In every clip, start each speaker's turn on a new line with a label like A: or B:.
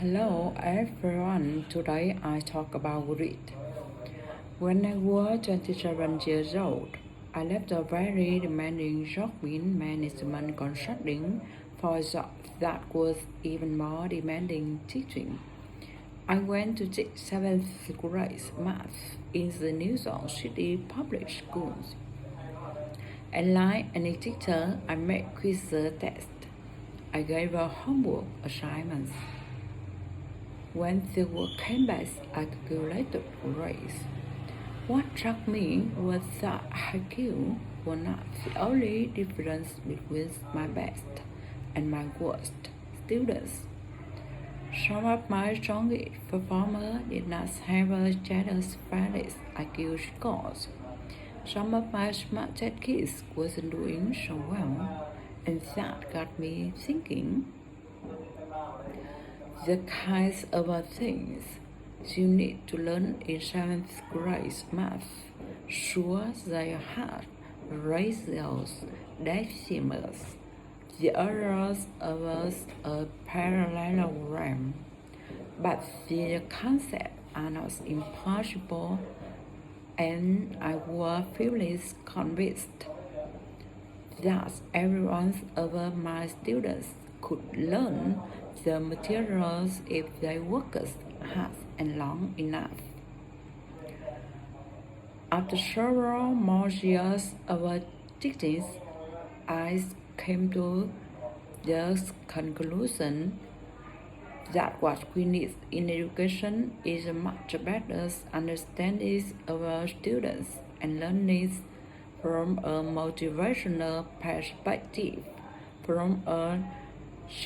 A: Hello everyone, today I talk about grit. When I was 27 years old, I left a very demanding job in management consulting for a job that was even more demanding teaching. I went to teach 7th grade math in the New York City public schools. And like any teacher, I made quiz tests. I gave a homework assignments. When the work came back, I calculated grades. What struck me was that IQ was not the only difference between my best and my worst students. Some of my strongest performers did not have a jealous valid IQ scores. Some of my smartest kids wasn't doing so well, and that got me thinking. The kinds of things you need to learn in 7th grade math, sure they had ratios, decimals, the others of us a parallelogram, but the concepts are not impossible, and I was fully convinced that every one of my students could learn the materials if they worked hard and long enough. After several more years of teaching, I came to the conclusion that what we need in education is a much better understanding of our students and learning from a motivational perspective, from a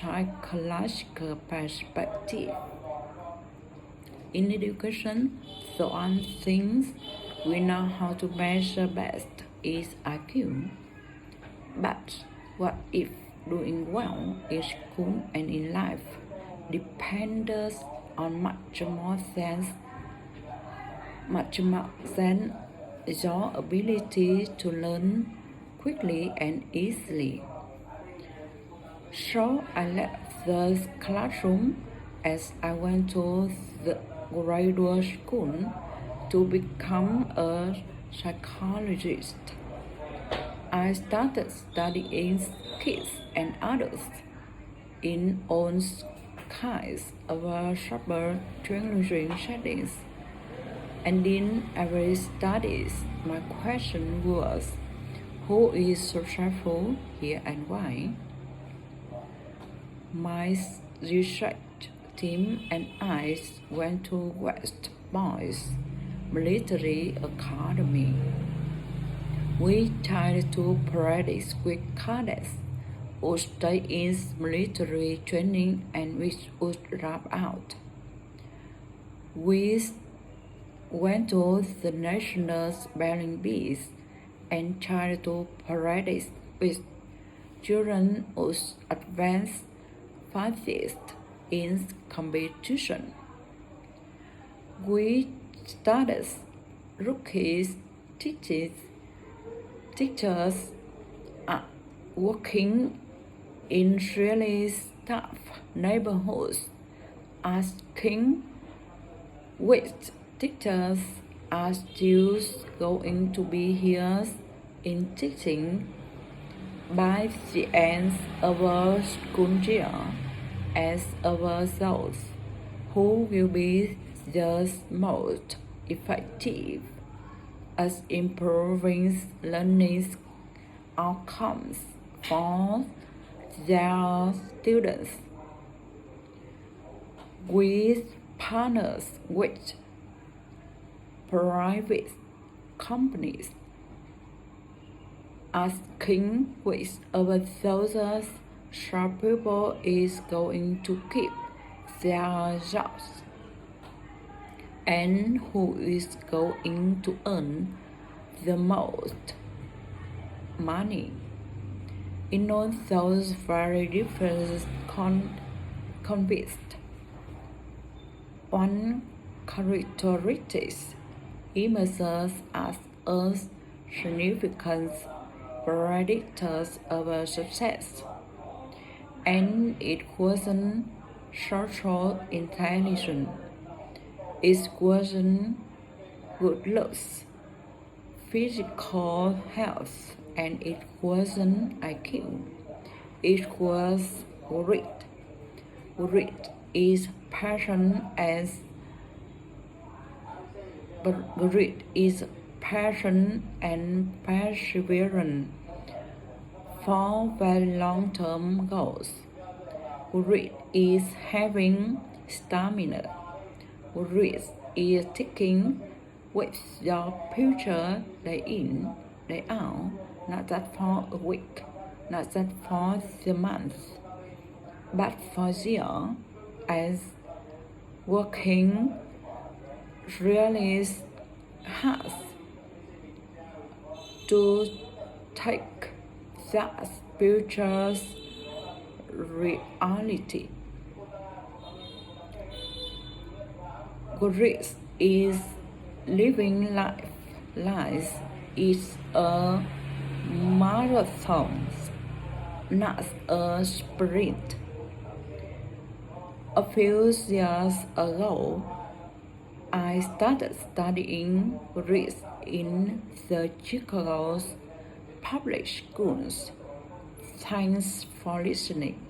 A: psychological perspective. In education, the one thing we know how to measure best is IQ. But what if doing well in school and in life depends on much more than your ability to learn quickly and easily? So I left the classroom as I went to the graduate school to become a psychologist. I started studying kids and adults in all kinds of super challenging settings. And in every study, my question was, who is successful here and why? My research team and I went to West Boys Military Academy. We tried to practice with cadets who stay in military training and which would drop out. We went to the National Spelling Bees and tried to practice with children who advanced fastest in competition. We started rookies teachers are working in really tough neighborhoods, asking which teachers are still going to be here in teaching by the end of our school year, as of those who will be the most effective at improving learning outcomes for their students. We partners with private companies, asking which of those sharp people is going to keep their jobs and who is going to earn the most money. In all those very different contexts, one characteristic emerges as a significant predictor of success, and it wasn't social intelligence. It wasn't good looks, physical health, and it wasn't IQ. It was grit. Grit is passion as grit is passion and perseverance for very long-term goals. Grit is having stamina. Grit is sticking with your future day in, day out, not just for a week, not just for the month, but for the year, as working really hard to take that future's reality. Grit is living life. Life is a marathon, not a sprint. A few years ago, I started studying Greek in the Chicago's public schools. Thanks for listening.